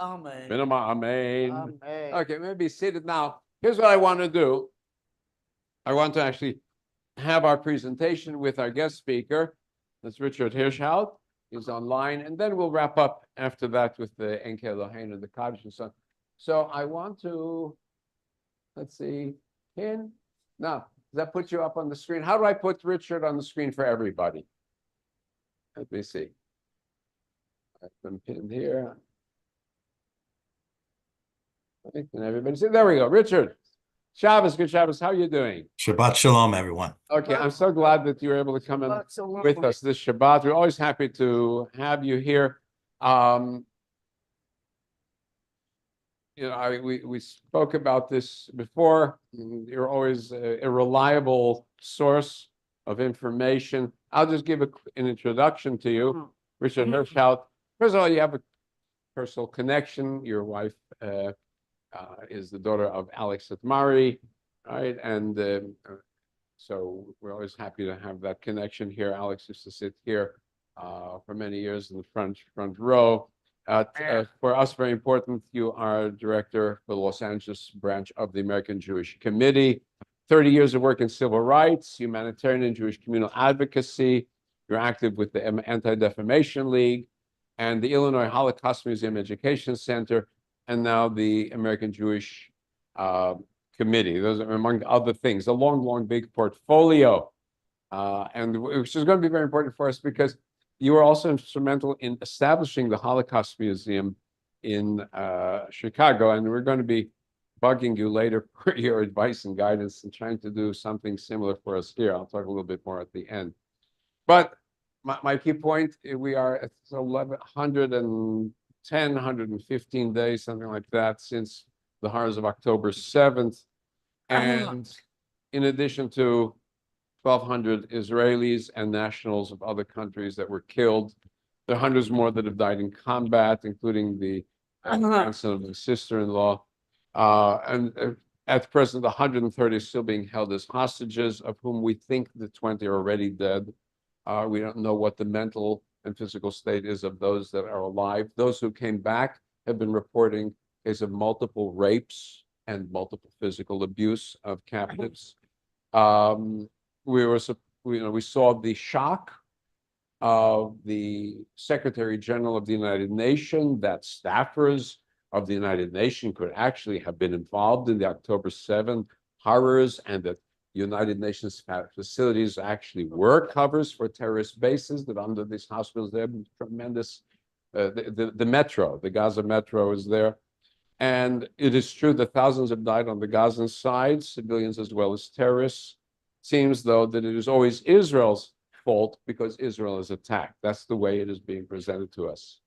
Amen. Minimum, amen. Amen. Okay, maybe seated now. Here's what I want to do. I want to actually have our presentation with our guest speaker. That's Richard Hirschhaut. He's online, and then we'll wrap up after that with the Enke Eloheinu, the Kaddish and so on. So I want to, let's see, pin. Now, does that put you up on the screen? How do I put Richard on the screen for everybody? Let me see. I've been pinned here. Can everybody see? There we go. Richard. Shabbos, good Shabbos. How are you doing? Shabbat shalom, everyone. Okay, I'm so glad that you were able to come in with us this Shabbat. We're always happy to have you here. We spoke about this before. You're always a reliable source of information. I'll just give an introduction to you, Richard Hirschhaut. First of all, you have a personal connection. Your wife is the daughter of Alex Satmari, right? And so we're always happy to have that connection here. Alex used to sit here for many years in the front row. For us, very important, you are director for the Los Angeles branch of the American Jewish Committee. 30 years of work in civil rights, humanitarian and Jewish communal advocacy. You're active with the Anti-Defamation League and the Illinois Holocaust Museum Education Center, and now the American Jewish Committee. Those are among other things. A long, big portfolio, and which is going to be very important for us because you were also instrumental in establishing the Holocaust Museum in Chicago, and we're going to be bugging you later for your advice and guidance and trying to do something similar for us here. I'll talk a little bit more at the end. But my key point, we are at 110, 115 days, something like that, since the horrors of October 7th. And in addition to 1,200 Israelis and nationals of other countries that were killed, there are hundreds more that have died in combat, including the grandson of my sister-in-law. And at present, 130 are still being held as hostages, of whom we think the 20 are already dead. We don't know what the mental and physical state is of those that are alive. Those who came back have been reporting cases of multiple rapes and multiple physical abuse of captives. We saw the shock of the Secretary General of the United Nations, that staffers of the United Nations could actually have been involved in the October 7th horrors, and that United Nations facilities actually were covers for terrorist bases, that under these hospitals there have been tremendous, the metro, the Gaza metro is there. And it is true that thousands have died on the Gazan side, civilians as well as terrorists. Seems, though, that it is always Israel's fault because Israel is attacked. That's the way it is being presented to us.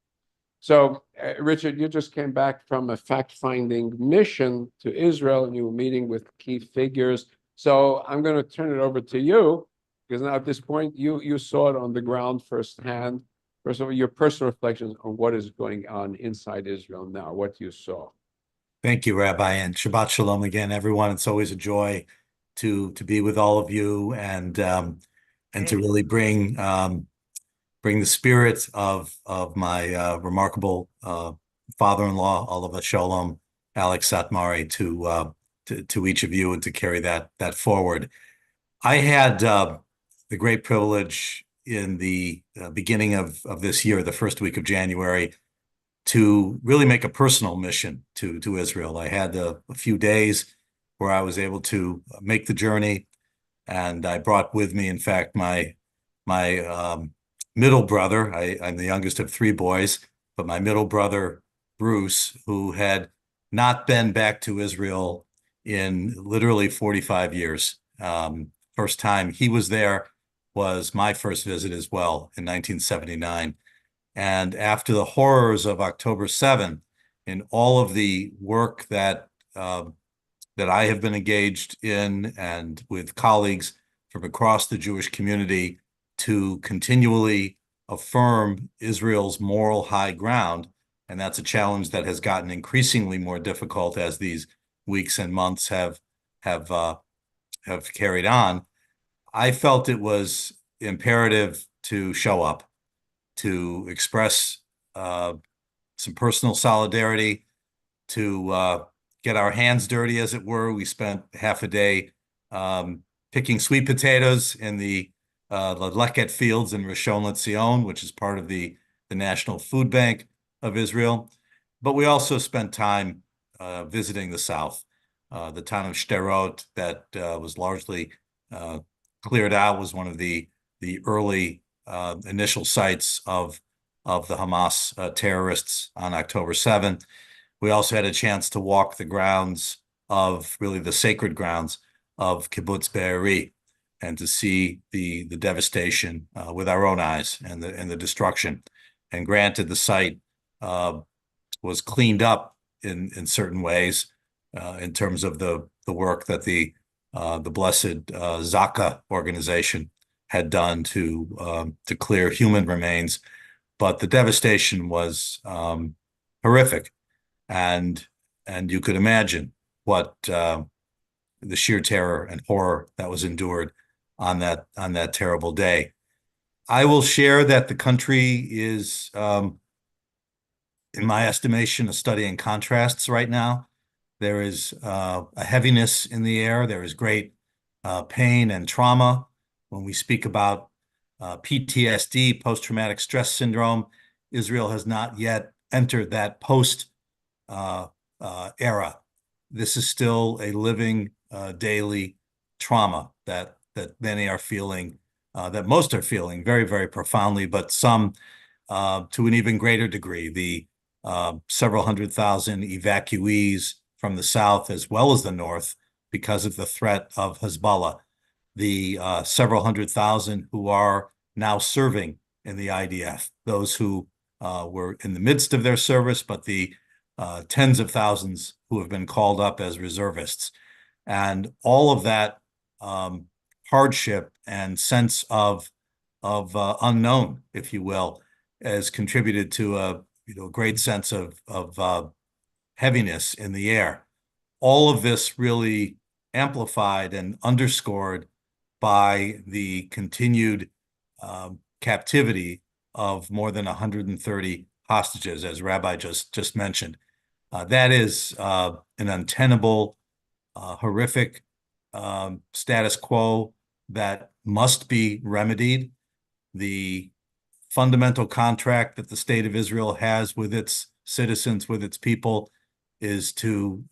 So, Richard, you just came back from a fact-finding mission to Israel, and you were meeting with key figures. So I'm going to turn it over to you, because now at this point, you saw it on the ground firsthand. First of all, your personal reflections on what is going on inside Israel now, what you saw. Thank you, Rabbi, and Shabbat Shalom again, everyone. It's always a joy to be with all of you and to really bring the spirit of my remarkable father-in-law, Oliver Shalom, Alex Satmari, to each of you, and to carry that forward. I had the great privilege in the beginning of this year, the first week of January, to really make a personal mission to Israel. I had a few days where I was able to make the journey, and I brought with me, in fact, my middle brother. I'm the youngest of three boys, but my middle brother, Bruce, who had not been back to Israel in literally 45 years. First time he was there was my first visit as well in 1979. And after the horrors of October 7th, in all of the work that I have been engaged in and with colleagues from across the Jewish community to continually affirm Israel's moral high ground, and that's a challenge that has gotten increasingly more difficult as these weeks and months have carried on, I felt it was imperative to show up, to express some personal solidarity, to get our hands dirty, as it were. We spent half a day picking sweet potatoes in the Leket fields in Rishon LeZion, which is part of the National Food Bank of Israel. But we also spent time visiting the South. The town of Sderot, that was largely cleared out, was one of the early initial sites of the Hamas terrorists on October 7th. We also had a chance to walk the grounds of, really the sacred grounds of Kibbutz Be'eri, and to see the devastation with our own eyes, and the destruction. And granted, the site was cleaned up in certain ways in terms of the work that the blessed Zaka organization had done to clear human remains, but the devastation was horrific, and you could imagine what the sheer terror and horror that was endured on that terrible day. I will share that the country is, in my estimation, a study in contrasts right now. There is a heaviness in the air. There is great pain and trauma. When we speak about PTSD, post-traumatic stress syndrome, Israel has not yet entered that post era. This is still a living daily trauma that many are feeling, that most are feeling very, very profoundly, but some to an even greater degree. The several 100,000 evacuees from the south as well as the north because of the threat of Hezbollah, the several 100,000 who are now serving in the IDF, those who were in the midst of their service, but the tens of thousands who have been called up as reservists. And all of that hardship and sense of unknown, if you will, has contributed to a great sense of heaviness in the air. All of this really amplified and underscored by the continued captivity of more than 130 hostages, as Rabbi just mentioned. That is an untenable, horrific status quo that must be remedied. The fundamental contract that the state of Israel has with its citizens, with its people, is to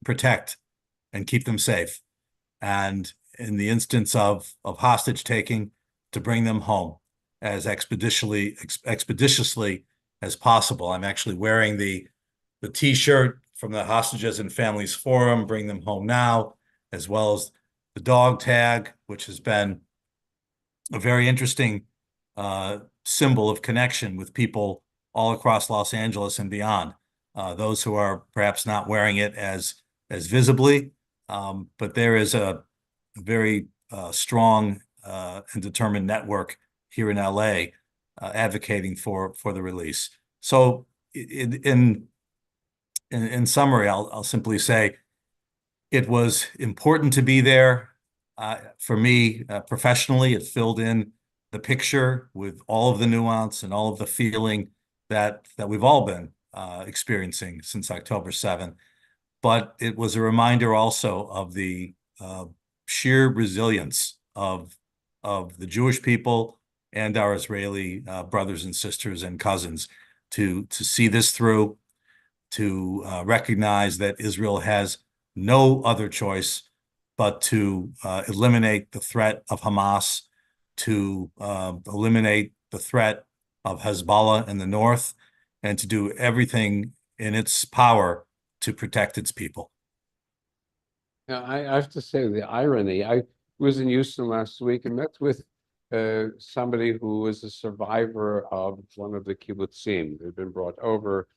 protect and keep them safe. And in the instance of hostage taking, to bring them home as expeditiously as possible. I'm actually wearing the T-shirt from the Hostages and Families Forum, Bring Them Home Now, as well as the dog tag, which has been a very interesting symbol of connection with people all across Los Angeles and beyond. Those who are perhaps not wearing it as visibly, but there is a very strong and determined network here in LA advocating for the release. So in summary, I'll simply say it was important to be there. For me, professionally, it filled in the picture with all of the nuance and all of the feeling that we've all been experiencing since October 7th. But it was a reminder also of the sheer resilience of the Jewish people and our Israeli brothers and sisters and cousins to see this through, to recognize that Israel has no other choice but to eliminate the threat of Hamas, to eliminate the threat of Hezbollah in the north, and to do everything in its power to protect its people. Now, I have to say the irony. I was in Houston last week and met with somebody who was a survivor of one of the kibbutzim. They'd been brought over.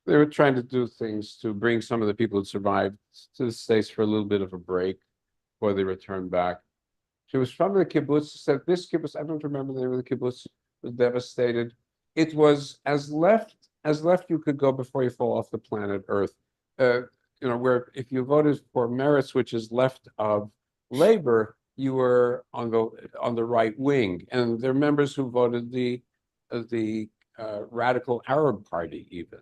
They were trying to do things to bring some of the people who survived to the States for a little bit of a break before they returned back. She was from the kibbutz. She said this kibbutz, I don't remember the name of the kibbutz, was devastated. It was as left you could go before you fall off the planet Earth. Where if you voted for Meretz, which is left of Labor, you were on the right wing, and there are members who voted the radical Arab party even,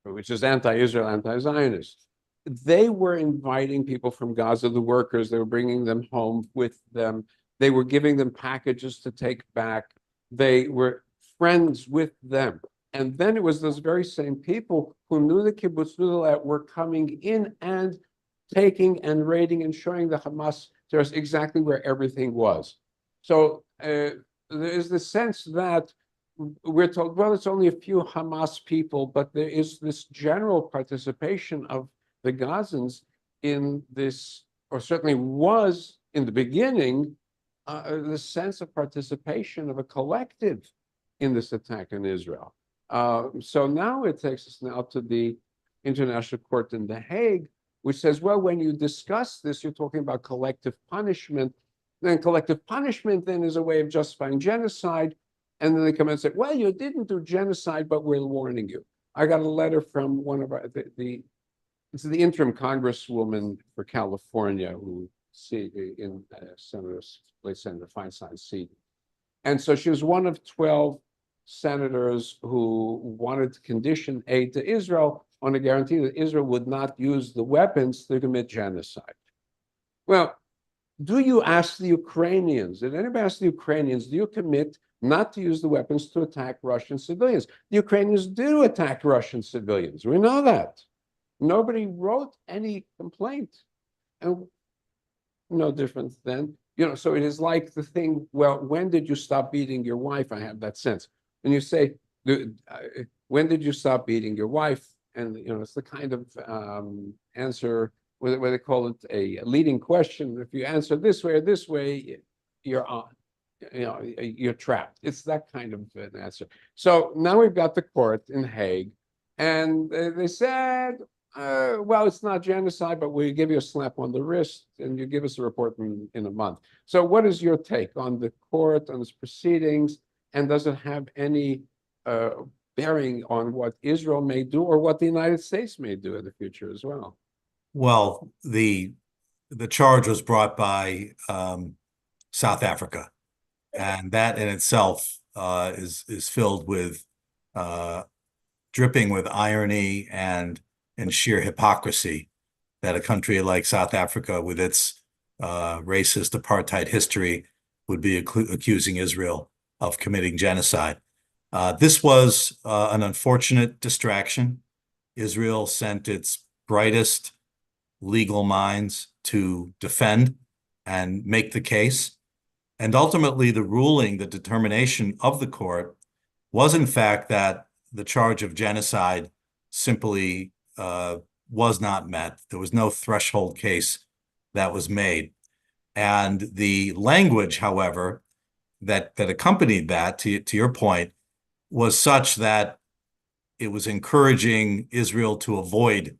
which is anti-Israel, anti-Zionist. They were inviting people from Gaza, the workers, they were bringing them home with them. They were giving them packages to take back. They were friends with them. And then it was those very same people who knew the kibbutz, knew the land, were coming in and taking and raiding and showing the Hamas terrorists exactly where everything was. So there is the sense that we're told, well, it's only a few Hamas people, but there is this general participation of the Gazans in this, or certainly was in the beginning, the sense of participation of a collective in this attack on Israel. So now it takes us now to the International Court in The Hague, which says, well, when you discuss this, you're talking about collective punishment. Then collective punishment then is a way of justifying genocide. And then they come and say, well, you didn't do genocide, but we're warning you. I got a letter from one of our, it's the interim congresswoman for California who in Senator Feinstein's seat. And so she was one of 12 senators who wanted to condition aid to Israel on a guarantee that Israel would not use the weapons to commit genocide. Well, do you ask the Ukrainians, did anybody ask the Ukrainians, do you commit not to use the weapons to attack Russian civilians? The Ukrainians do attack Russian civilians. We know that. Nobody wrote any complaint. And no different than, so it is like the thing, well, when did you stop beating your wife? I have that sense. And you say, when did you stop beating your wife? And, it's the kind of answer where they call it a leading question. If you answer this way or this way, you're on. You're trapped. It's that kind of an answer. So now we've got the court in Hague, and they said, well, it's not genocide, but we give you a slap on the wrist, and you give us a report in a month. So what is your take on the court, on its proceedings, and does it have any bearing on what Israel may do or what the United States may do in the future as well? Well, the charge was brought by South Africa, and that in itself is filled with dripping with irony and sheer hypocrisy that a country like South Africa, with its racist apartheid history, would be accusing Israel of committing genocide. This was an unfortunate distraction. Israel sent its brightest legal minds to defend and make the case. And ultimately, the ruling, the determination of the court was, in fact, that the charge of genocide simply was not met. There was no threshold case that was made. And the language, however, that accompanied that, to your point, was such that it was encouraging Israel to avoid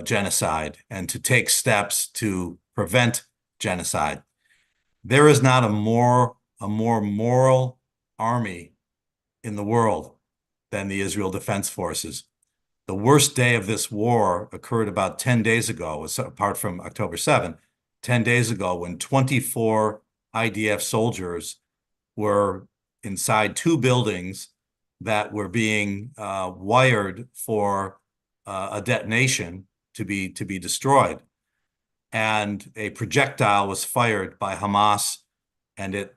genocide and to take steps to prevent genocide. There is not a more moral army in the world than the Israel Defense Forces. The worst day of this war occurred about 10 days ago, apart from October 7th, 10 days ago, when 24 IDF soldiers were inside two buildings that were being wired for a detonation to be destroyed. And a projectile was fired by Hamas, and it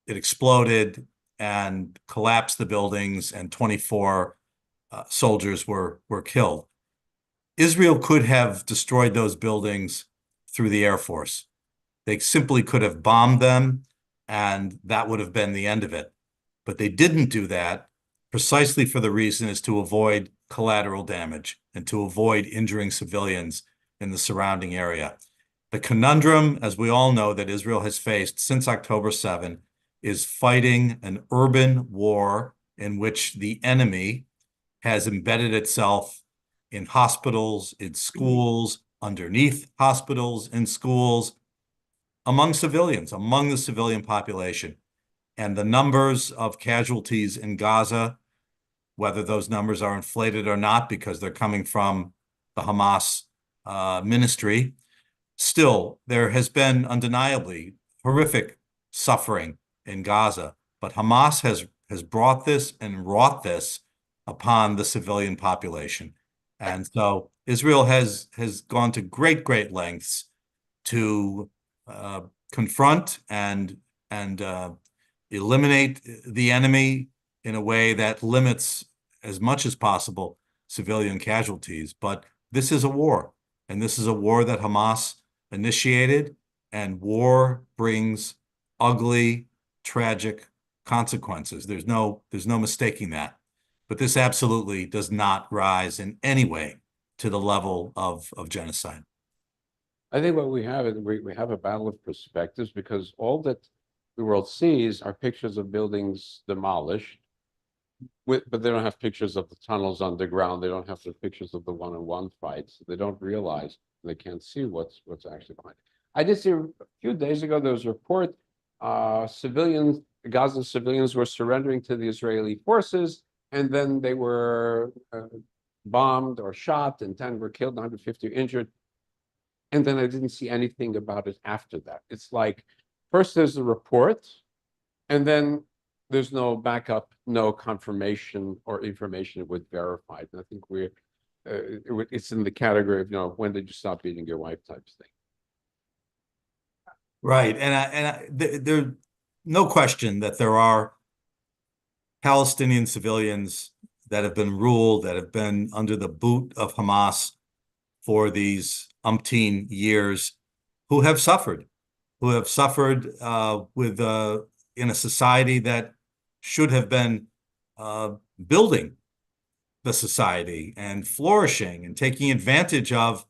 exploded and collapsed the buildings, and 24 soldiers were killed. Israel could have destroyed those buildings through the Air Force. They simply could have bombed them, and that would have been the end of it. But they didn't do that, precisely for the reason is to avoid collateral damage and to avoid injuring civilians in the surrounding area. The conundrum, as we all know, that Israel has faced since October 7 is fighting an urban war in which the enemy has embedded itself in hospitals, in schools, underneath hospitals, in schools, among civilians, among the civilian population. And the numbers of casualties in Gaza, whether those numbers are inflated or not because they're coming from the Hamas ministry, still, there has been undeniably horrific suffering in Gaza. But Hamas has has brought this and wrought this upon the civilian population. And so Israel has gone to great lengths to confront and eliminate the enemy in a way that limits as much as possible civilian casualties. But this is a war, and this is a war that Hamas initiated, and war brings ugly, tragic consequences. There's no mistaking that. But this absolutely does not rise in any way to the level of genocide. I think what we have is we have a battle of perspectives, because all that the world sees are pictures of buildings demolished, but they don't have pictures of the tunnels underground. They don't have the pictures of the one-on-one fights. They don't realize, they can't see what's actually behind it. I did see a few days ago, there was a report, Gaza civilians were surrendering to the Israeli forces, and then they were bombed or shot, and 10 were killed, 150 injured. And then I didn't see anything about it after that. It's like, first there's a report, and then there's no backup, no confirmation or information with verified. And I think it's in the category of, when did you stop beating your wife type thing. Right. There's no question that there are Palestinian civilians that have been ruled, that have been under the boot of Hamas for these umpteen years, who have suffered in a society that should have been building the society and flourishing and taking advantage of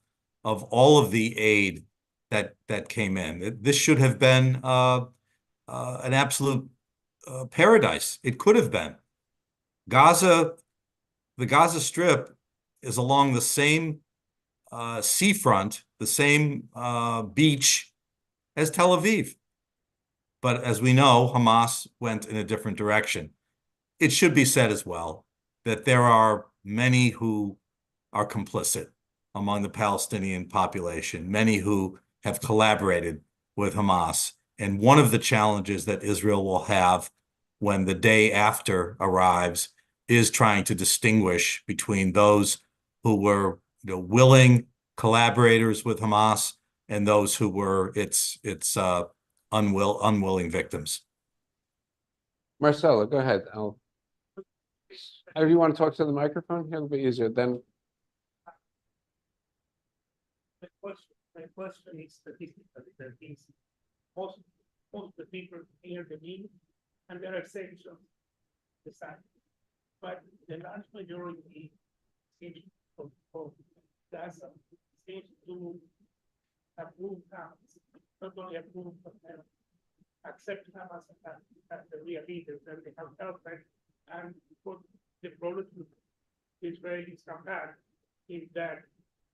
all of the aid that came in. This should have been an absolute paradise. It could have been. The Gaza Strip is along the same seafront, the same beach as Tel Aviv. But as we know, Hamas went in a different direction. It should be said as well that there are many who are complicit among the Palestinian population, many who have collaborated with Hamas. And one of the challenges that Israel will have when the day after arrives is trying to distinguish between those who were willing collaborators with Hamas and those who were its unwilling victims. Marcelo, go ahead. If you want to talk to the microphone, it'll be easier. Then my question is statistical. Most of the people hear the news, and there are sections decided, but the large majority of Gaza seems to approve Hamas, not only approve but accept Hamas as the real leaders, and they have helped them. And what the problem with Israelis come back is that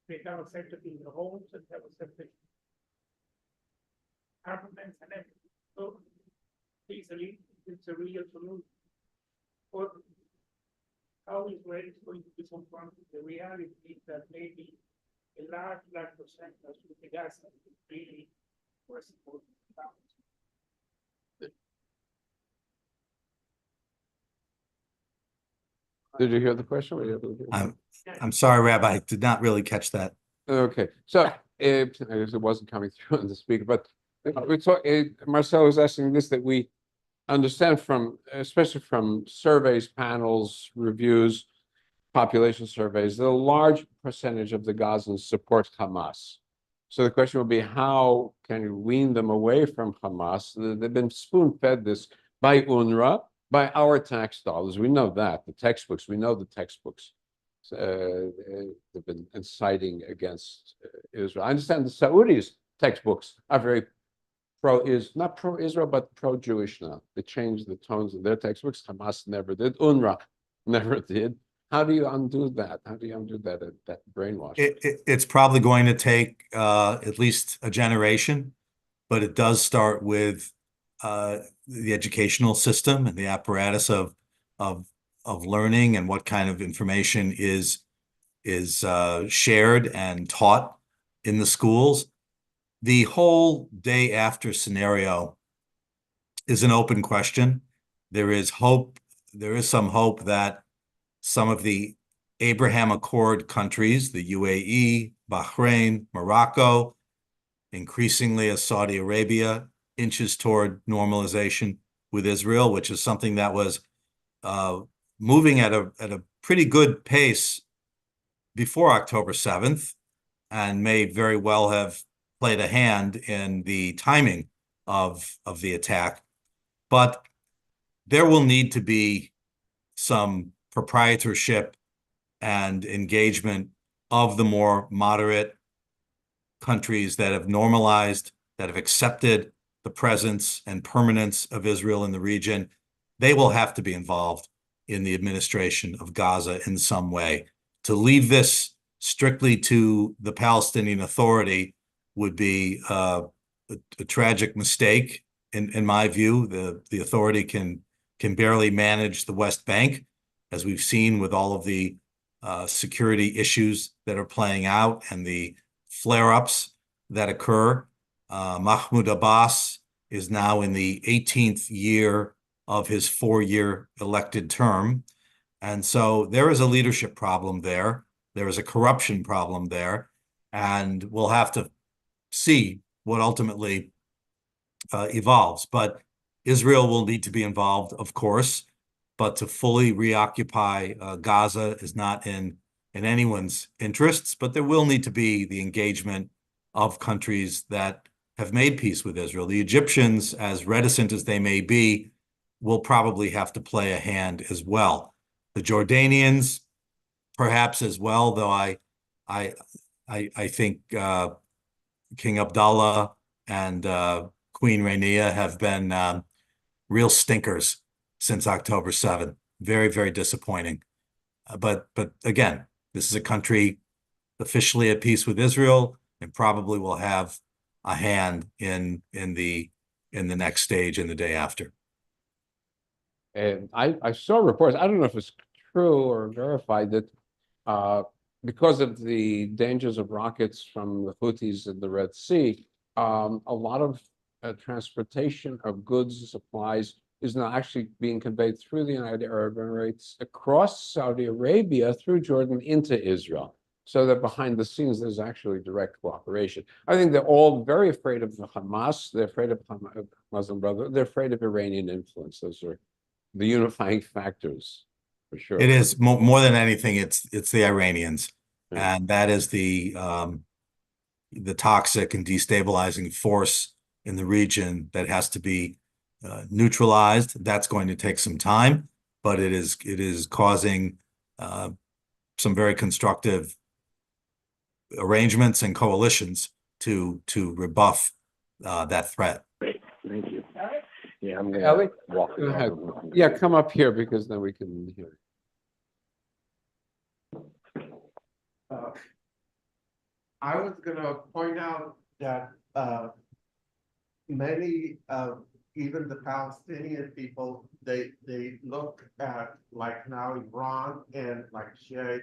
they have accepted in the homes and have accepted armaments and everything. So easily it's a real solution. Or how Israel is going to be confronted with the reality that maybe a large percentage of the Gaza really were supporting the did you hear the question? Were you able to hear it? I'm sorry, Rabbi, I did not really catch that. Okay, so I guess it wasn't coming through on the speaker, but Marcel was asking this, that we understand from, especially from surveys, panels, reviews, population surveys, that a large percentage of the Gazans support Hamas. So the question would be, how can you wean them away from Hamas? They've been spoon-fed this by UNRWA, by our tax dollars. We know that. The textbooks, we know the textbooks. They've been inciting against Israel. I understand the Saudis' textbooks are very not pro-Israel, but pro-Jewish now. They changed the tones of their textbooks. Hamas never did. UNRWA never did. How do you undo that? How do you undo that brainwash? It's probably going to take at least a generation, but it does start with the educational system and the apparatus of learning and what kind of information is shared and taught in the schools. The whole day after scenario is an open question. There is hope there is some hope that some of the Abraham Accord countries, the UAE, Bahrain, Morocco, increasingly as Saudi Arabia inches toward normalization with Israel, which is something that was moving at a pretty good pace before October 7th, and may very well have played a hand in the timing of the attack. But there will need to be some proprietorship and engagement of the more moderate countries that have normalized, that have accepted the presence and permanence of Israel in the region. They will have to be involved in the administration of Gaza in some way. To leave this strictly to the Palestinian Authority would be a tragic mistake, in my view. The authority can barely manage the West Bank, as we've seen with all of the security issues that are playing out and the flare-ups that occur. Mahmoud Abbas is now in the 18th year of his 4-year elected term. And so there is a leadership problem there. There is a corruption problem there. And we'll have to see what ultimately evolves. But Israel will need to be involved, of course. But to fully reoccupy Gaza is not in anyone's interests. But there will need to be the engagement of countries that have made peace with Israel. The Egyptians, as reticent as they may be, will probably have to play a hand as well. The Jordanians, perhaps as well, though I think King Abdullah and Queen Rania have been real stinkers since October 7th. Very, very disappointing. But again, this is a country officially at peace with Israel and probably will have a hand in the next stage and the day after. And I saw reports, I don't know if it's true or verified, that because of the dangers of rockets from the Houthis in the Red Sea, a lot of transportation of goods and supplies is now actually being conveyed through the United Arab Emirates, across Saudi Arabia, through Jordan into Israel. So that behind the scenes, there's actually direct cooperation. I think they're all very afraid of the Hamas. They're afraid of Muslim Brotherhood. They're afraid of Iranian influence. Those are the unifying factors, for sure. It is more than anything. It's the Iranians, Yeah. and that is the toxic and destabilizing force in the region that has to be neutralized. That's going to take some time, but it is causing some very constructive arrangements and coalitions to rebuff that threat. Great, thank you. Yeah, I'm Ellie, gonna walk. go ahead. Yeah, come up here because then we can hear. I was gonna point out that many even the Palestinian people, they look at, like now, Iran and like Shiite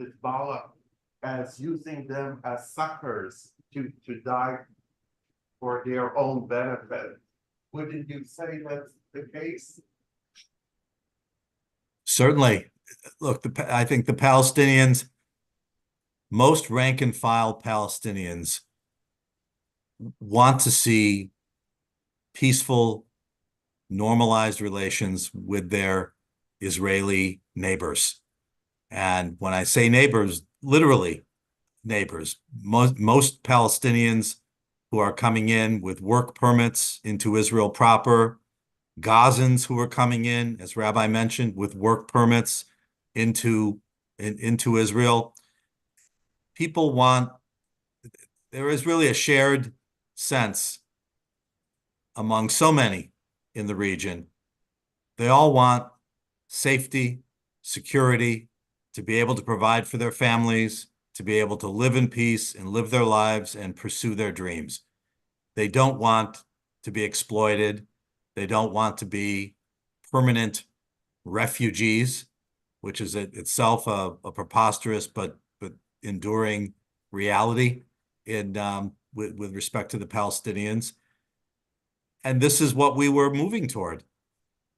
Hezbollah as using them as suckers to die for their own benefit. Wouldn't you say that's the case? Certainly. Look, I think the Palestinians, most rank and file Palestinians, want to see peaceful, normalized relations with their Israeli neighbors. And when I say neighbors, literally neighbors. Most Palestinians who are coming in with work permits into Israel proper, Gazans who are coming in, as Rabbi mentioned, with work permits into Israel. People want, there is really a shared sense among so many in the region. They all want safety, security, to be able to provide for their families, to be able to live in peace and live their lives and pursue their dreams. They don't want to be exploited. They don't want to be permanent refugees, which is itself a preposterous but enduring reality with respect to the Palestinians. And this is what we were moving toward.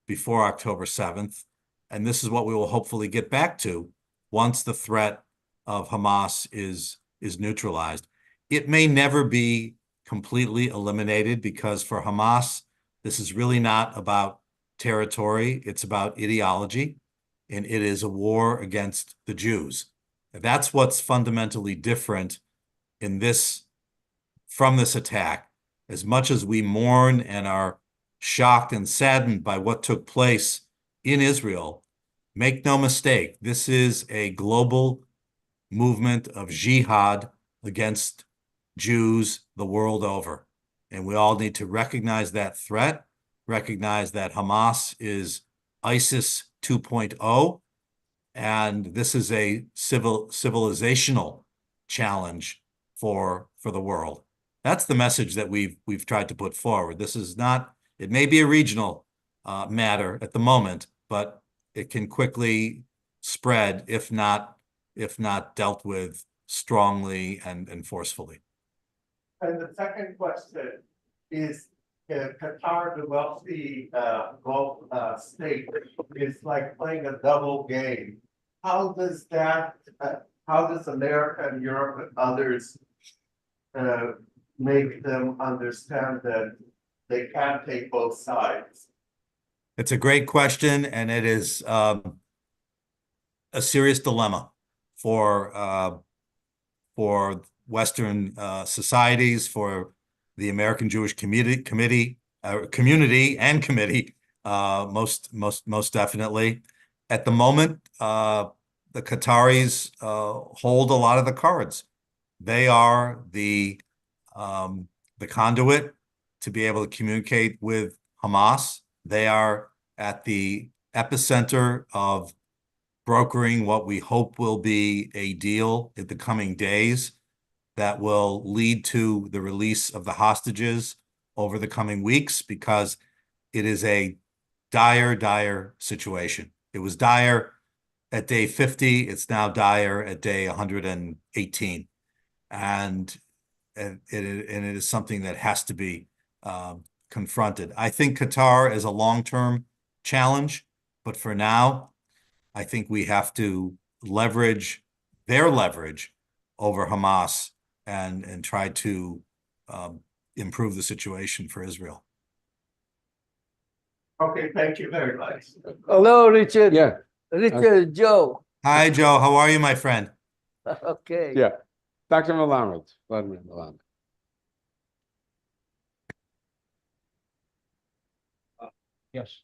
before October 7th. And this is what we will hopefully get back to once the threat of Hamas is neutralized. It may never be completely eliminated because for Hamas, this is really not about territory. It's about ideology, and it is a war against the Jews. That's what's fundamentally different in this, from this attack. As much as we mourn and are shocked and saddened by what took place in Israel, make no mistake, this is a global movement of jihad against Jews the world over. And we all need to recognize that threat, recognize that Hamas is ISIS 2.0, and this is a civilizational challenge for the world. That's the message that we've tried to put forward. This is not, it may be a regional matter at the moment, but it can quickly spread if not dealt with strongly and forcefully. And the second question is, Qatar, the wealthy Gulf state, is like playing a double game. How does America and Europe and others make them understand that they can't take both sides? It's a great question, and it is a serious dilemma for Western societies, for the American Jewish community, most definitely. At the moment, the Qataris hold a lot of the cards. They are the conduit to be able to communicate with Hamas. They are at the epicenter of brokering what we hope will be a deal in the coming days that will lead to the release of the hostages over the coming weeks, because it is a dire situation. It was dire at day 50. It's now dire at day 118. And it is something that has to be confronted. I think Qatar is a long-term challenge, but for now, I think we have to leverage their leverage over Hamas and try to improve the situation for Israel. Okay, thank you very much. Hello, Richard. Yeah, Richard, Joe. Hi, Joe. How are you, my friend? Okay. yeah. Dr. Melamed, Vladimir Melamed. Yes,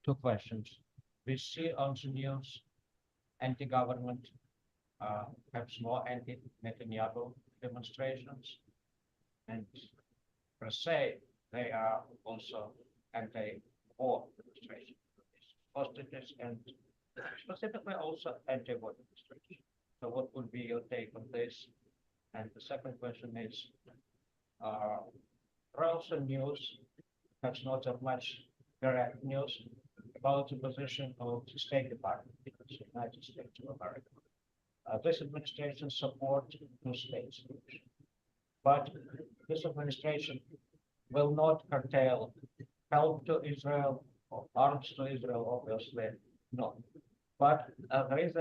two questions. We see on the news, anti-government, perhaps more anti-Netanyahu demonstrations. And per se, they are also anti-war demonstrations, hostages, and specifically also anti-war demonstrations. So what would be your take on this? And the second question is, there are also news, perhaps not that much direct news, about the position of the State Department in the United States of America. This administration supports two-state solution, but this administration will not curtail help to Israel or arms to Israel, obviously not. But there is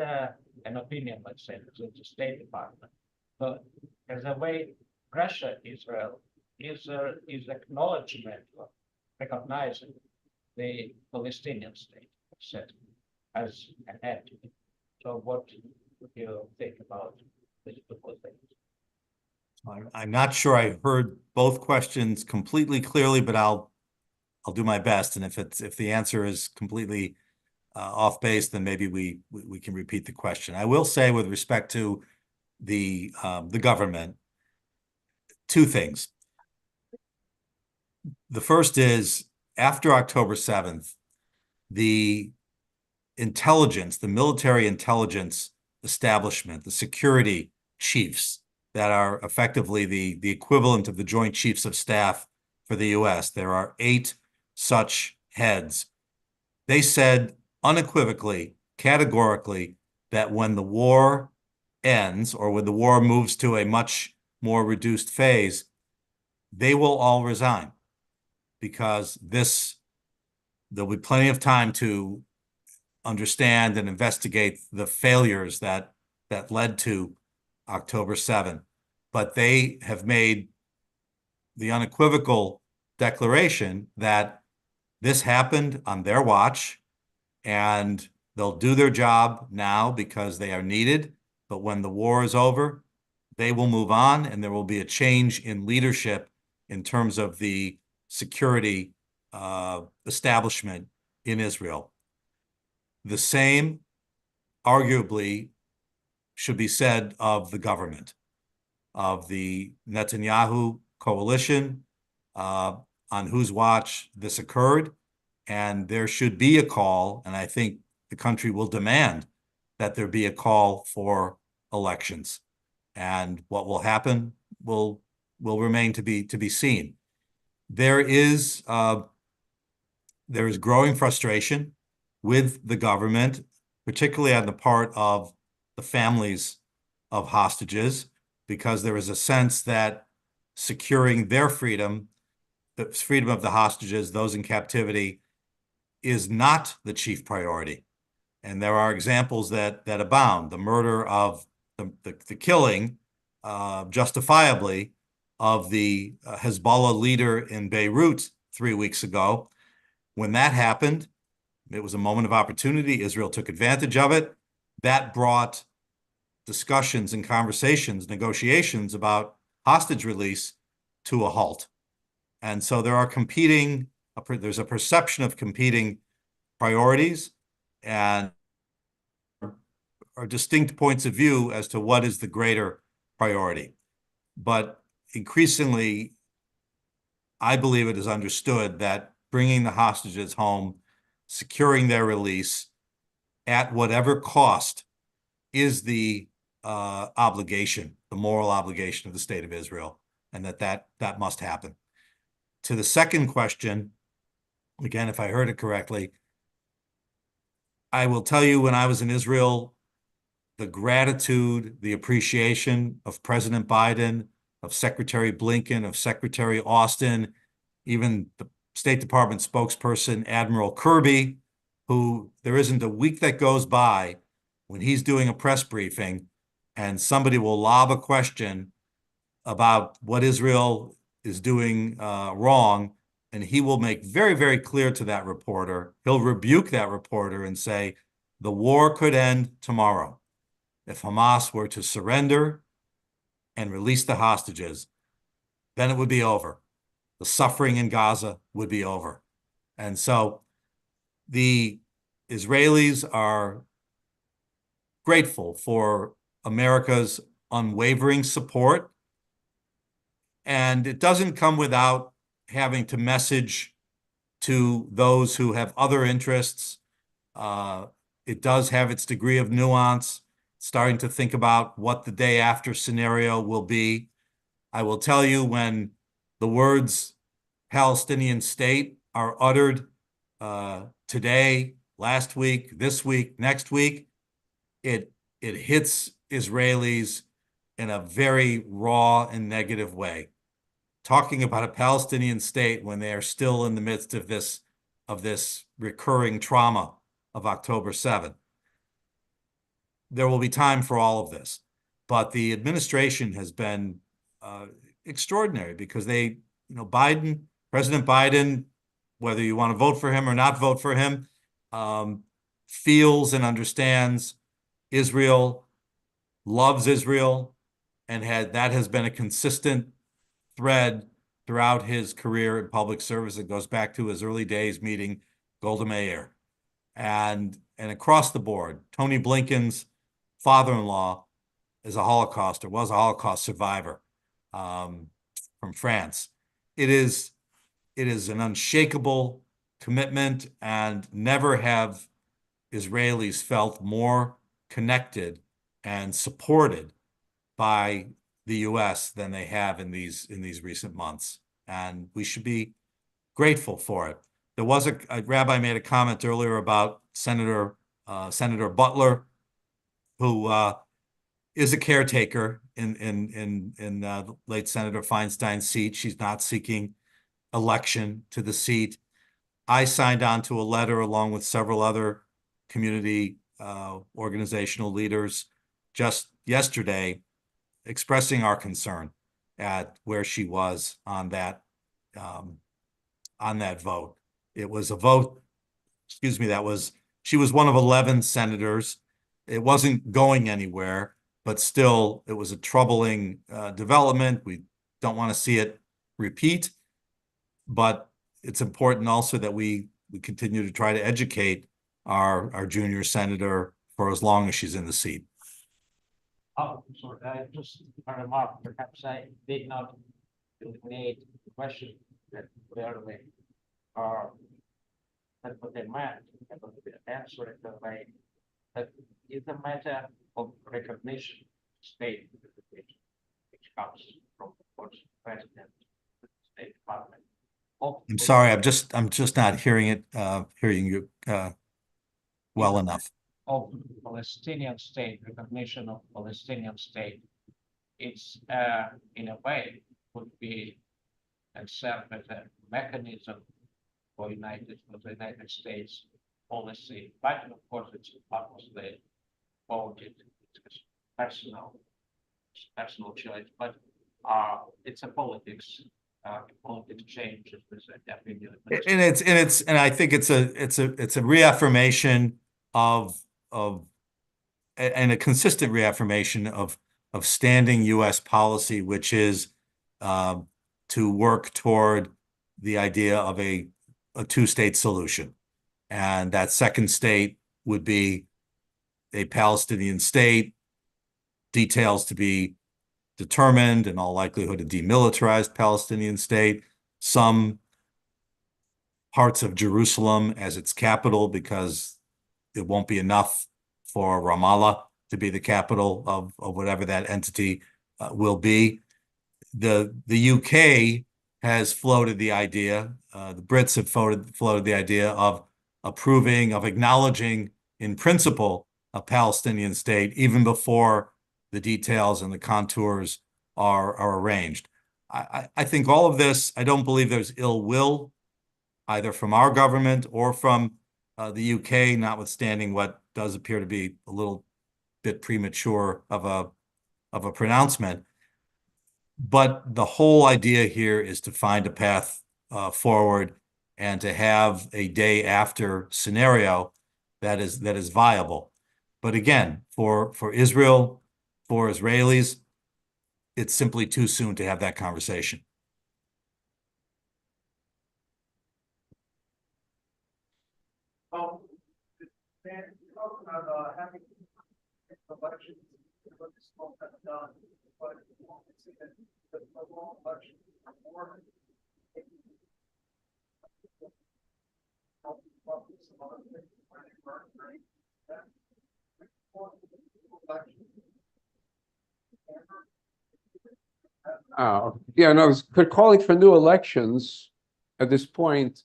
an opinion, let's say, that the State Department, but as a way pressure Israel is acknowledgement of recognizing the Palestinian state set as an entity. So what would you think about this proposal? I'm not sure I heard both questions completely clearly, but I'll do my best. And if the answer is completely off base, then maybe we can repeat the question. I will say, with respect to the government, two things. The first is, after October 7th, the intelligence, the military intelligence establishment, the security chiefs that are effectively the equivalent of the Joint Chiefs of Staff for the US, there are 8 such heads. They said unequivocally, categorically, that when the war ends, or when the war moves to a much more reduced phase, they will all resign, because this there'll be plenty of time to understand and investigate the failures that led to October 7th. But they have made the unequivocal declaration that this happened on their watch, and they'll do their job now because they are needed. But when the war is over, they will move on, and there will be a change in leadership in terms of the security establishment in Israel. The same, arguably, should be said of the government, of the Netanyahu coalition, on whose watch this occurred. And there should be a call, and I think the country will demand that there be a call for elections. And what will happen will remain to be seen. There is growing frustration with the government, particularly on the part of the families of hostages, because there is a sense that securing their freedom, the freedom of the hostages, those in captivity, is not the chief priority. And there are examples that abound. The murder of the killing, justifiably, of the Hezbollah leader in Beirut 3 weeks ago. When that happened, it was a moment of opportunity. Israel took advantage of it. That brought discussions and conversations, negotiations about hostage release to a halt. And so there are there's a perception of competing priorities and are distinct points of view as to what is the greater priority. But increasingly, I believe it is understood that bringing the hostages home, securing their release at whatever cost, is the obligation, the moral obligation of the state of Israel, and that must happen. To the second question, again, if I heard it correctly, I will tell you, when I was in Israel, the gratitude, the appreciation of President Biden, of Secretary Blinken, of Secretary Austin, even the State Department spokesperson, Admiral Kirby, who there isn't a week that goes by when he's doing a press briefing and somebody will lob a question about what Israel is doing wrong, and he will make very, very clear to that reporter, he'll rebuke that reporter and say, the war could end tomorrow. If Hamas were to surrender and release the hostages, then it would be over. The suffering in Gaza would be over. And so the Israelis are grateful for America's unwavering support. And it doesn't come without having to message to those who have other interests. It does have its degree of nuance, starting to think about what the day after scenario will be. I will tell you, when the words Palestinian state are uttered today, last week, this week, next week, it hits Israelis in a very raw and negative way. Talking about a Palestinian state when they are still in the midst of this recurring trauma of October 7th. There will be time for all of this, but the administration has been extraordinary, because President Biden, whether you want to vote for him or not vote for him, feels and understands Israel, loves Israel, and that has been a consistent thread throughout his career in public service. It goes back to his early days meeting Golda Meir. And across the board, Tony Blinken's father-in-law was a Holocaust survivor from France. It is an unshakable commitment, and never have Israelis felt more connected and supported by the U.S. than they have in these recent months. And we should be grateful for it. There was a rabbi made a comment earlier about Senator Butler, who is a caretaker in the late Senator Feinstein's seat. She's not seeking election to the seat. I signed on to a letter along with several other community organizational leaders just yesterday expressing our concern at where she was on that vote. It was a vote, excuse me, she was one of 11 senators. It wasn't going anywhere, but still it was a troubling development. We don't want to see it repeat, but it's important also that we continue to try to educate our junior senator for as long as she's in the seat. Oh, sorry, just a remark, perhaps I did not eliminate the question that clearly, that's what they meant, and answer it the way that it's a matter of recognition, state, which comes from the course president, the State Department. I'm sorry, I'm just not hearing you well enough. Of Palestinian state, recognition of Palestinian state, it's in a way would be and serve as a mechanism for the United States policy, but of course it's obviously voted, it's personal choice, but it's a politics changes with that opinion. And I think it's a reaffirmation of and a consistent reaffirmation of standing U.S. policy, which is to work toward the idea of a two-state solution. And that second state would be a Palestinian state, details to be determined, in all likelihood, a demilitarized Palestinian state, some parts of Jerusalem as its capital, because it won't be enough for Ramallah to be the capital of whatever that entity will be. The UK has floated the idea, the Brits have floated the idea of acknowledging in principle a Palestinian state even before the details and the contours are arranged. I think all of this, I don't believe there's ill will either from our government or from the UK, notwithstanding what does appear to be a little bit premature of a pronouncement. But the whole idea here is to find a path forward and to have a day after scenario that is viable. But again, for Israel, for Israelis, it's simply too soon to have that conversation. Then talk about having elections, what this small have done, but it's the long election more. Yeah, no, could calling for new elections at this point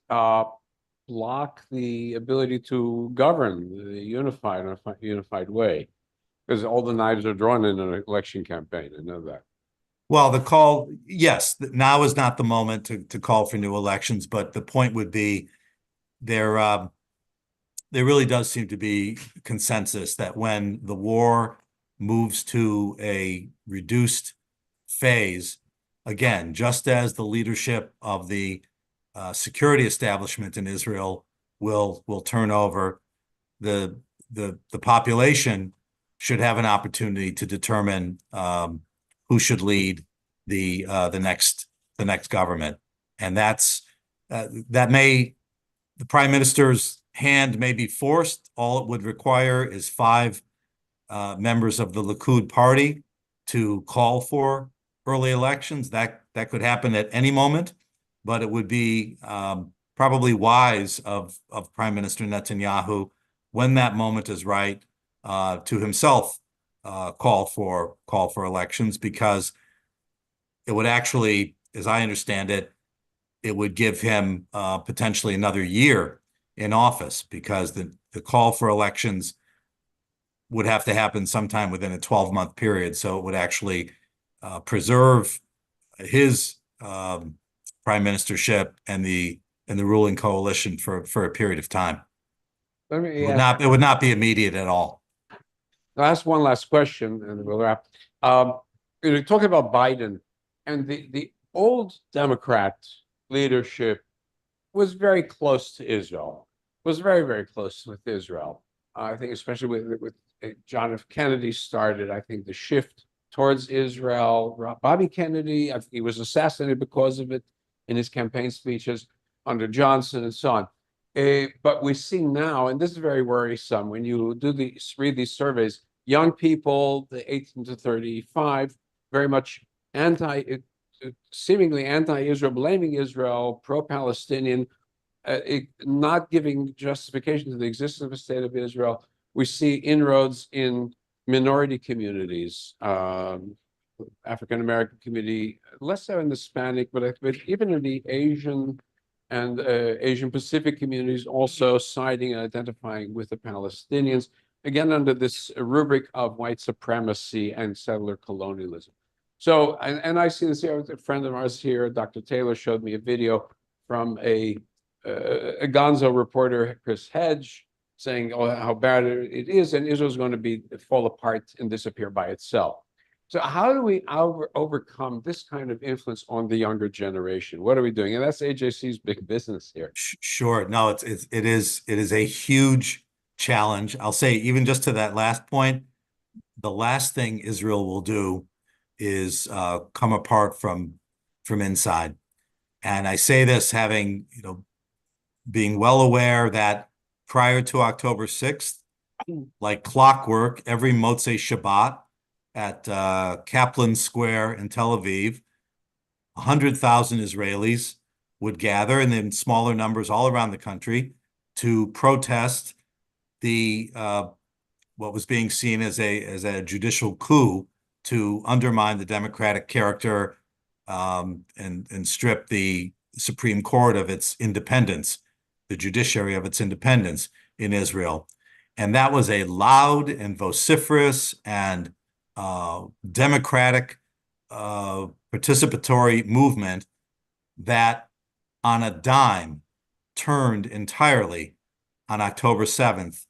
block the ability to govern the unified way? Because all the knives are drawn in an election campaign, I know that. Well, the call, yes, now is not the moment to call for new elections, but the point would be there really does seem to be consensus that when the war moves to a reduced phase, again, just as the leadership of the security establishment in Israel will turn over, the population should have an opportunity to determine who should lead the next government, and the prime minister's hand may be forced. All it would require is 5 members of the Likud party to call for early elections. That could happen at any moment, but it would be probably wise of Prime Minister Netanyahu, when that moment is right, to himself call for elections, because it would actually, as I understand it, it would give him potentially another year in office, because the call for elections would have to happen sometime within a 12-month period. So it would actually preserve his prime ministership and the and the ruling coalition for a period of time. Let me It would not be immediate at all. I'll ask one last question and we'll wrap. Talking about Biden and the old Democrat leadership was very close to Israel, was very, very close with Israel. I think especially with John F. Kennedy started, I think, the shift towards Israel. Bobby Kennedy, he was assassinated because of it in his campaign speeches under Johnson and so on. But we see now, and this is very worrisome, when you read these surveys, young people, the 18 to 35, very much seemingly anti-Israel, blaming Israel, pro-Palestinian, not giving justification to the existence of a state of Israel. We see inroads in minority communities, African-American community, less so in the Hispanic, but even in the Asian and Asian Pacific communities also siding and identifying with the Palestinians, again, under this rubric of white supremacy and settler colonialism. So, and I see this here, a friend of ours here, Dr. Taylor, showed me a video from a Gonzo reporter, Chris Hedge, saying, oh, how bad it is, and Israel's going to fall apart and disappear by itself. So how do we overcome this kind of influence on the younger generation? What are we doing? And that's AJC's big business here. Sure. No, it is a huge challenge. I'll say, even just to that last point, the last thing Israel will do is come apart from inside. And I say this having, being well aware that prior to October 6th, like clockwork, every Motzei Shabbat at Kaplan Square in Tel Aviv, 100,000 Israelis would gather, and in smaller numbers all around the country, to protest the what was being seen as a judicial coup to undermine the democratic character and strip the Supreme Court of its independence, the judiciary of its independence in Israel. And that was a loud and vociferous and democratic participatory movement that on a dime turned entirely on October 7th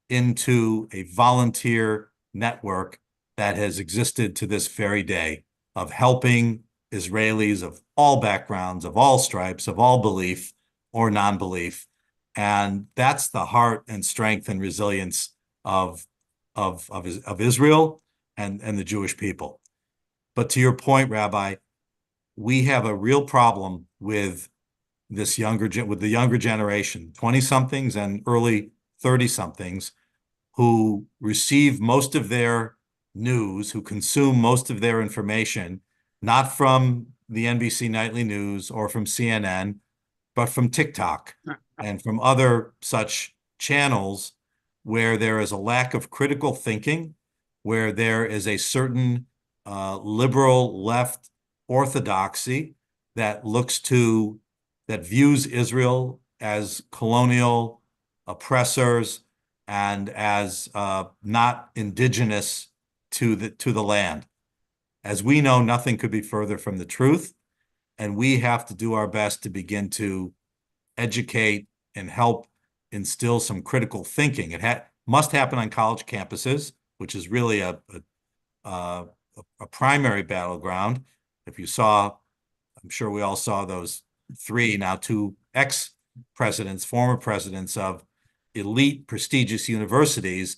into a volunteer network that has existed to this very day of helping Israelis of all backgrounds, of all stripes, of all belief or non-belief. And that's the heart and strength and resilience of Israel and the Jewish people. But to your point, Rabbi, we have a real problem with the younger generation, 20-somethings and early 30-somethings, who receive most of their news, who consume most of their information, not from the NBC Nightly News or from CNN, but from TikTok and from other such channels where there is a lack of critical thinking, where there is a certain liberal left orthodoxy that views Israel as colonial oppressors and as not indigenous to the land. As we know, nothing could be further from the truth, and we have to do our best to begin to educate and help instill some critical thinking. It must happen on college campuses, which is really a primary battleground. If you saw, I'm sure we all saw those two ex-presidents, former presidents of elite, prestigious universities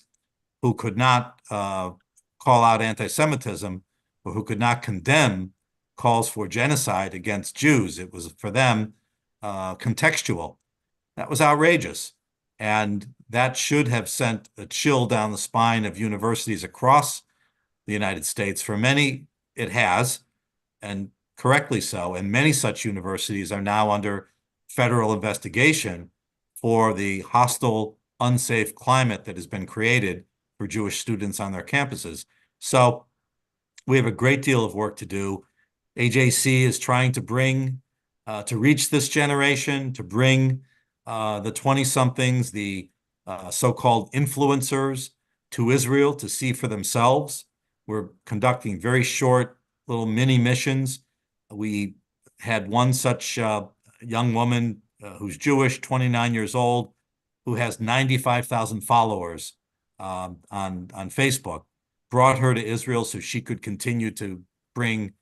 who could not call out anti-Semitism or who could not condemn calls for genocide against Jews. It was, for them, contextual. That was outrageous. And that should have sent a chill down the spine of universities across the United States. For many, it has, and correctly so. And many such universities are now under federal investigation for the hostile, unsafe climate that has been created for Jewish students on their campuses. So we have a great deal of work to do. AJC is trying to reach this generation, to bring the 20-somethings, the so-called influencers, to Israel to see for themselves. We're conducting very short little mini missions. We had one such young woman who's Jewish, 29 years old, who has 95,000 followers on Facebook, brought her to Israel so she could continue to bring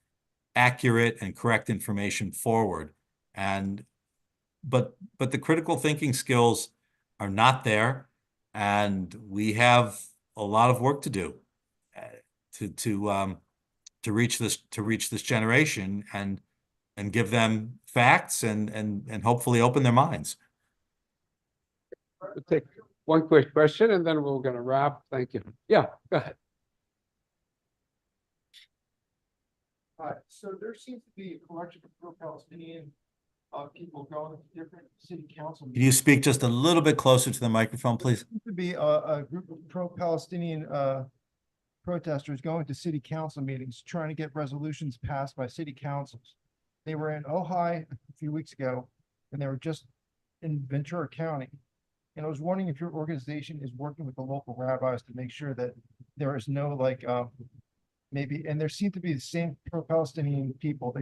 accurate and correct information forward. But the critical thinking skills are not there, and we have a lot of work to do to reach this generation and give them facts and hopefully open their minds. We'll take one quick question and then we're gonna wrap. Thank you. Yeah, go ahead. So there seems to be a collection of pro-Palestinian people going to different city council Can you meetings. speak just a little bit closer to the microphone, please? Seems to be a group of pro-Palestinian protesters going to city council meetings, trying to get resolutions passed by city councils. They were in Ojai a few weeks ago, and they were just in Ventura County. And I was wondering if your organization is working with the local rabbis to make sure that there is no maybe, and there seem to be the same pro-Palestinian people.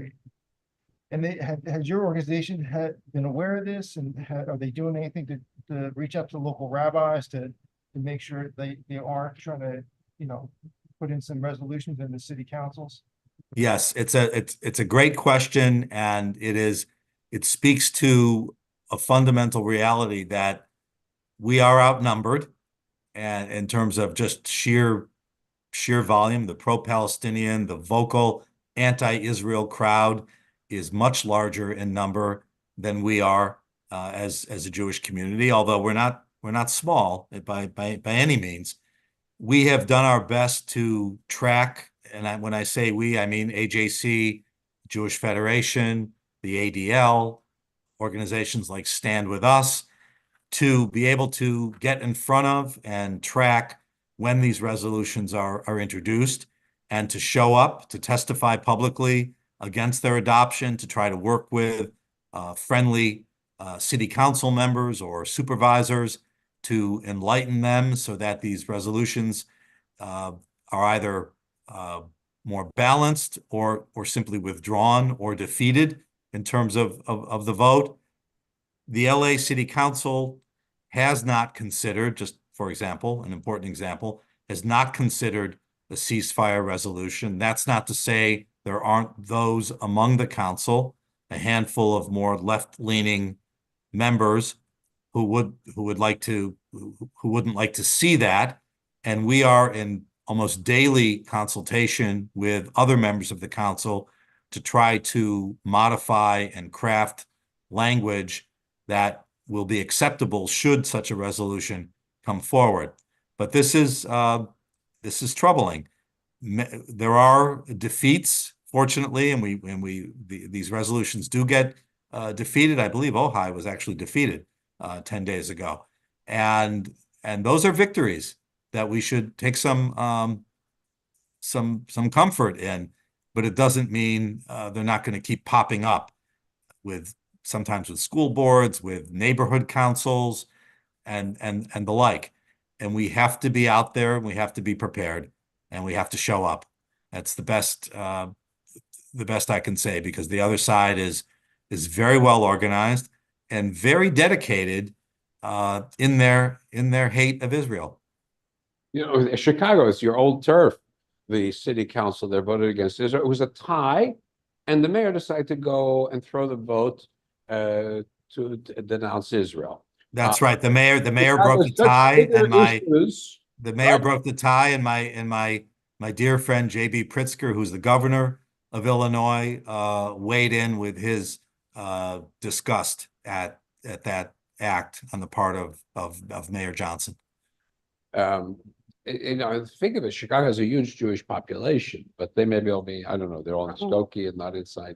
Has your organization been aware of this, and are they doing anything to reach out to local rabbis to make sure they aren't trying to, put in some resolutions in the city councils? Yes, it's a great question, and it speaks to a fundamental reality that we are outnumbered, and in terms of just sheer volume, the pro-Palestinian, the vocal anti-Israel crowd is much larger in number than we are as a Jewish community. Although we're not small by any means. We have done our best to track, and when I say we, I mean AJC, Jewish Federation, the ADL, organizations like Stand With Us, to be able to get in front of and track when these resolutions are introduced, and to show up, to testify publicly against their adoption, to try to work with friendly city council members or supervisors to enlighten them so that these resolutions are either more balanced or simply withdrawn or defeated in terms of the vote. The LA City Council has not considered, just for example, an important example, has not considered a ceasefire resolution. That's not to say there aren't those among the council, a handful of more left-leaning members who wouldn't like to see that. And we are in almost daily consultation with other members of the council to try to modify and craft language that will be acceptable should such a resolution come forward. But this is troubling. There are defeats, fortunately, and these resolutions do get defeated. I believe Ojai was actually defeated 10 days ago, and those are victories that we should take some comfort in. But it doesn't mean they're not going to keep popping up sometimes with school boards, with neighborhood councils, and the like. And we have to be out there, and we have to be prepared, and we have to show up. That's the best I can say, because the other side is very well organized and very dedicated in their hate of Israel. Chicago is your old turf. The city council there voted against Israel. It was a tie, and the mayor decided to go and throw the vote to denounce Israel. That's right. The mayor broke the tie, and broke the tie, and my dear friend J.B. Pritzker, who's the governor of Illinois, weighed in with his disgust at that act on the part of Mayor Johnson. Think of it, Chicago has a huge Jewish population, but they maybe only, I don't know, they're all in Skokie and not inside.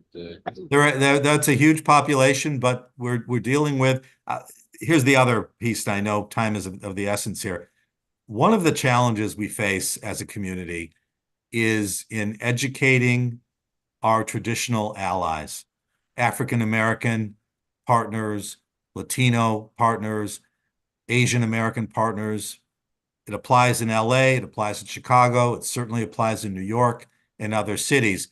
That's a huge population, but we're dealing with, here's the other piece, and I know time is of the essence here. One of the challenges we face as a community is in educating our traditional allies, African-American partners, Latino partners, Asian American partners. It applies in LA, it applies in Chicago, it certainly applies in New York and other cities.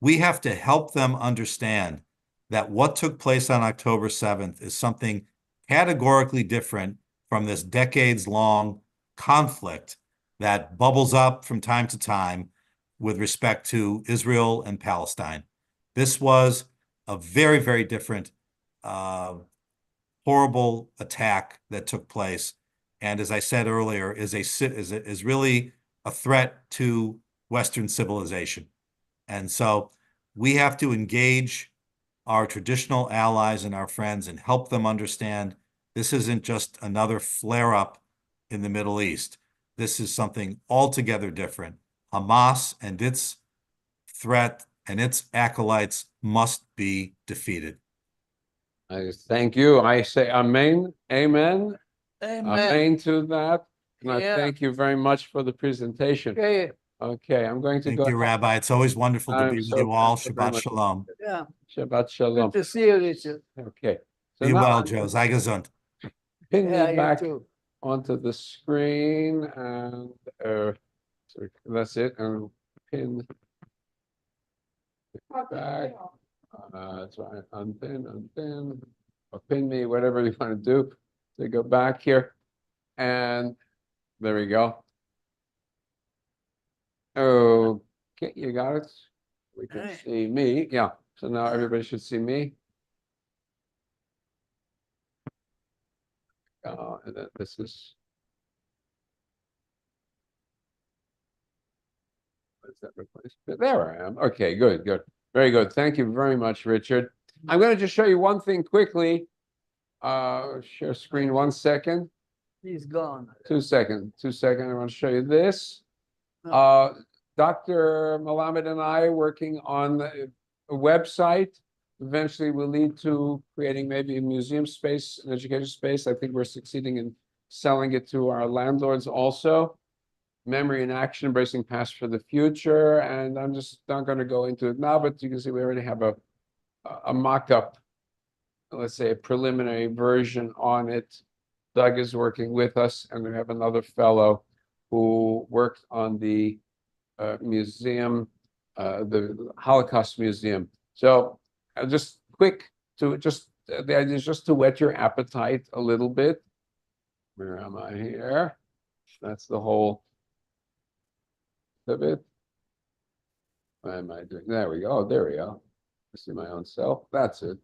We have to help them understand that what took place on October 7th is something categorically different from this decades-long conflict that bubbles up from time to time with respect to Israel and Palestine. This was a very, very different, horrible attack that took place. And as I said earlier, is really a threat to Western civilization. And so we have to engage our traditional allies and our friends and help them understand this isn't just another flare-up in the Middle East. This is something altogether different. Hamas and its threat and its acolytes must be defeated. I thank you. I say amen, amen, Amen. amen to that. And I Yeah. thank you very much for the presentation. Okay, Okay, I'm going to Thank go. you, Rabbi. It's always wonderful to I'm be with so you all. thankful very Shabbat much. shalom. yeah, Shabbat good shalom. to see you, Richard. Okay. So Be now well, I'm Joe. going Sei to gesund. pin Yeah, me you back too. onto the screen and so that's it. And pin back. That's right. Unpin, or pin me, whatever you want to do to go back here. And there we go. Okay, you got it. We can Right. see me. Yeah. So now everybody should see me. And then this is. What is that replacement? There I am. Okay, good, good. Very good. Thank you very much, Richard. I'm going to just show you one thing quickly. Share screen 1 second. He's gone. 2 seconds. 2 seconds. I want to show you this. Oh. Dr. Malamed and I are working on a website. Eventually will lead to creating maybe a museum space, an education space. I think we're succeeding in selling it to our landlords also. Memory in action, embracing past for the future. And I'm just not going to go into it now, but you can see we already have a mock-up, let's say a preliminary version on it. Doug is working with us, and we have another fellow who worked on the museum, the Holocaust Museum. So just quick to just, the idea is just to whet your appetite a little bit. Where am I here? That's the whole of it. What am I doing? There we go. There we go. I see my own self. That's it.